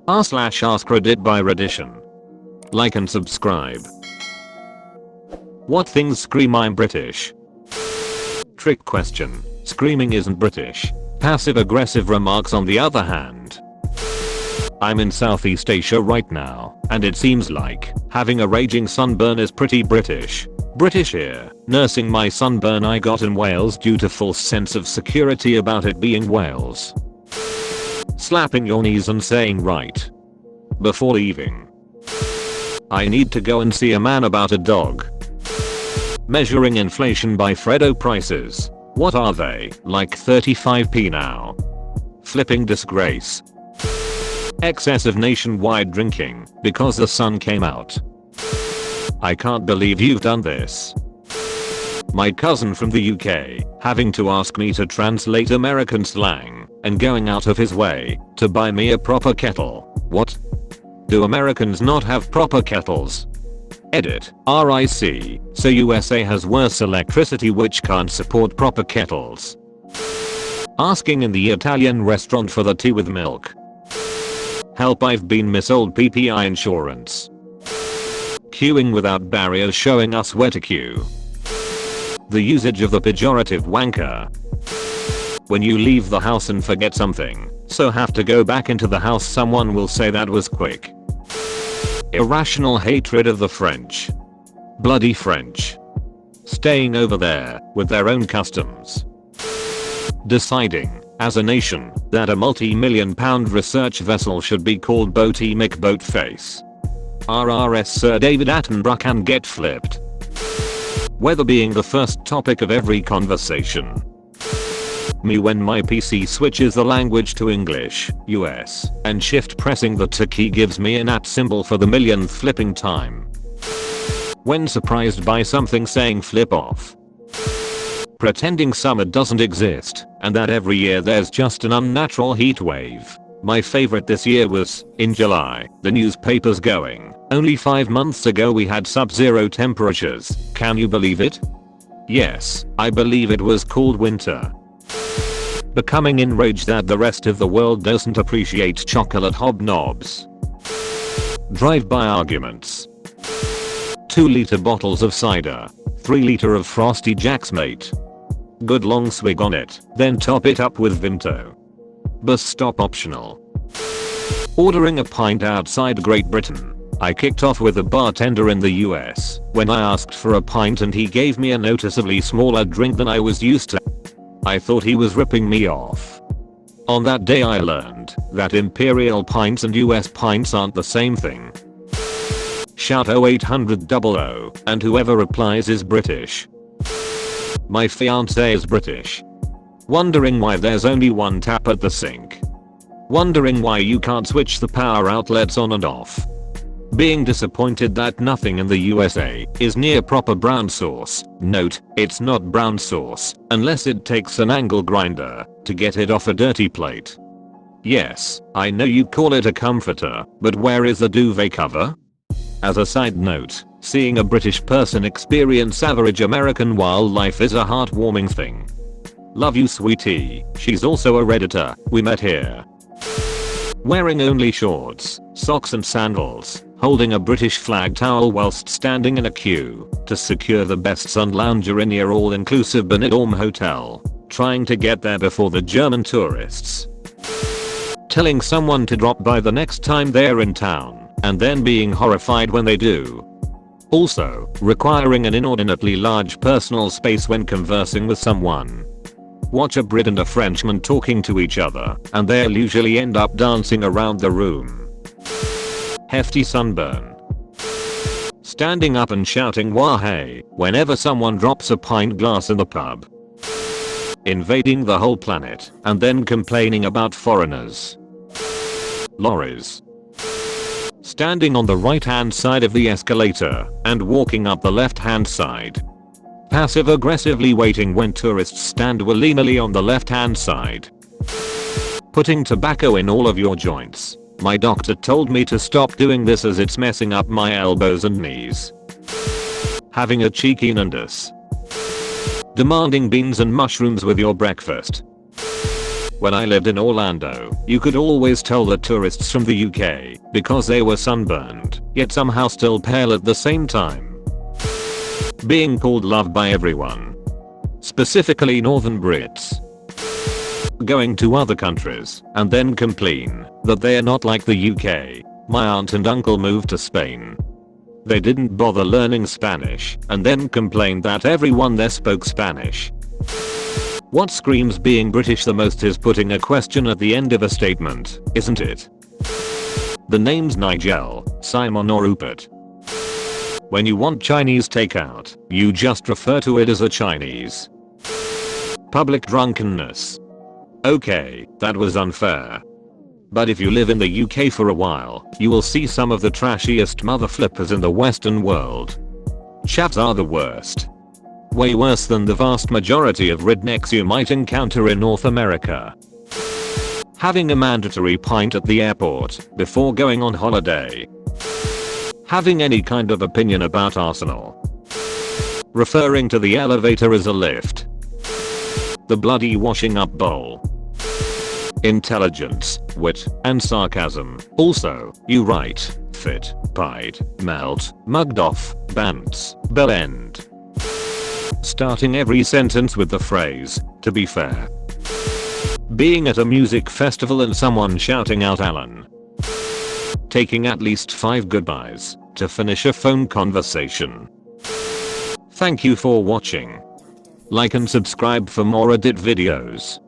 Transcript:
r/AskReddit by Reddition. Like and subscribe. What things scream I'm British? Trick question. Screaming isn't British. Passive aggressive remarks on the other hand. I'm in Southeast Asia right now, and it seems like having a raging sunburn is pretty British. British here, nursing my sunburn I got in Wales due to false sense of security about it being Wales. Slapping your knees and saying right before leaving. I need to go and see a man about a dog. Measuring inflation by Freddo prices. What are they, like 35p now? Flipping disgrace. Excessive nationwide drinking because the sun came out. I can't believe you've done this. My cousin from the UK having to ask me to translate American slang and going out of his way to buy me a proper kettle. What? Do Americans not have proper kettles? Edit. RIC. So USA has worse electricity which can't support proper kettles. Asking in the Italian restaurant for the tea with milk. Help, I've been misold PPI insurance. Queuing without barriers showing us where to queue. The usage of the pejorative wanker. When you leave the house and forget something, so have to go back into the house, someone will say that was quick. Irrational hatred of the French. Bloody French. Staying over there with their own customs. Deciding, as a nation, that a multi-million-pound research vessel should be called Boaty McBoatface. RRS Sir David Attenborough can get flipped. Weather being the first topic of every conversation. Me when my PC switches the language to English, US, and shift pressing the T key gives me an @ symbol for the millionth flipping time. When surprised by something saying flip off. Pretending summer doesn't exist and that every year there's just an unnatural heat wave. My favorite this year was, in July, the newspapers going, only 5 months ago we had sub-zero temperatures. Can you believe it? Yes, I believe it was called winter. Becoming enraged that the rest of the world doesn't appreciate chocolate hobnobs. Drive-by arguments. 2-liter bottles of cider. 3-liter of Frosty Jacks mate. Good long swig on it, then top it up with Vimto. Bus stop optional. Ordering a pint outside Great Britain. I kicked off with a bartender in the US when I asked for a pint and he gave me a noticeably smaller drink than I was used to. I thought he was ripping me off. On that day I learned that imperial pints and US pints aren't the same thing. Shout 0800 00 and whoever replies is British. My fiance is British. Wondering why there's only one tap at the sink. Wondering why you can't switch the power outlets on and off. Being disappointed that nothing in the USA is near proper brown sauce. Note, it's not brown sauce unless it takes an angle grinder to get it off a dirty plate. Yes, I know you call it a comforter, but where is the duvet cover? As a side note, seeing a British person experience average American wildlife is a heartwarming thing. Love you sweetie, she's also a Redditor, we met here. Wearing only shorts, socks and sandals, holding a British flag towel whilst standing in a queue to secure the best sun lounger in your all-inclusive Benidorm hotel, trying to get there before the German tourists. Telling someone to drop by the next time they're in town, and then being horrified when they do. Also, requiring an inordinately large personal space when conversing with someone. Watch a Brit and a Frenchman talking to each other, and they'll usually end up dancing around the room. Hefty sunburn. Standing up and shouting wah hey whenever someone drops a pint glass in the pub. Invading the whole planet and then complaining about foreigners. Lorries. Standing on the right hand side of the escalator and walking up the left hand side. Passive aggressively waiting when tourists stand willy-nilly on the left hand side. Putting tobacco in all of your joints. My doctor told me to stop doing this as it's messing up my elbows and knees. Having a cheeky nundus. Demanding beans and mushrooms with your breakfast. When I lived in Orlando, you could always tell the tourists from the UK because they were sunburned, yet somehow still pale at the same time. Being called loved by everyone. Specifically Northern Brits. Going to other countries and then complain that they are not like the UK. My aunt and uncle moved to Spain. They didn't bother learning Spanish and then complained that everyone there spoke Spanish. What screams being British the most is putting a question at the end of a statement, isn't it? The names Nigel, Simon or Rupert. When you want Chinese takeout, you just refer to it as a Chinese. Public drunkenness. Okay, that was unfair. But if you live in the UK for a while, you will see some of the trashiest mother flippers in the Western world. Chavs are the worst. Way worse than the vast majority of rednecks you might encounter in North America. Having a mandatory pint at the airport before going on holiday. Having any kind of opinion about Arsenal. Referring to the elevator as a lift. The bloody washing up bowl. Intelligence, wit, and sarcasm. Also, you write, fit, pied, melt, mugged off, bants, bell end. Starting every sentence with the phrase, to be fair. Being at a music festival and someone shouting out Alan. Taking at least 5 goodbyes to finish a phone conversation. Thank you for watching. Like and subscribe for more edit videos.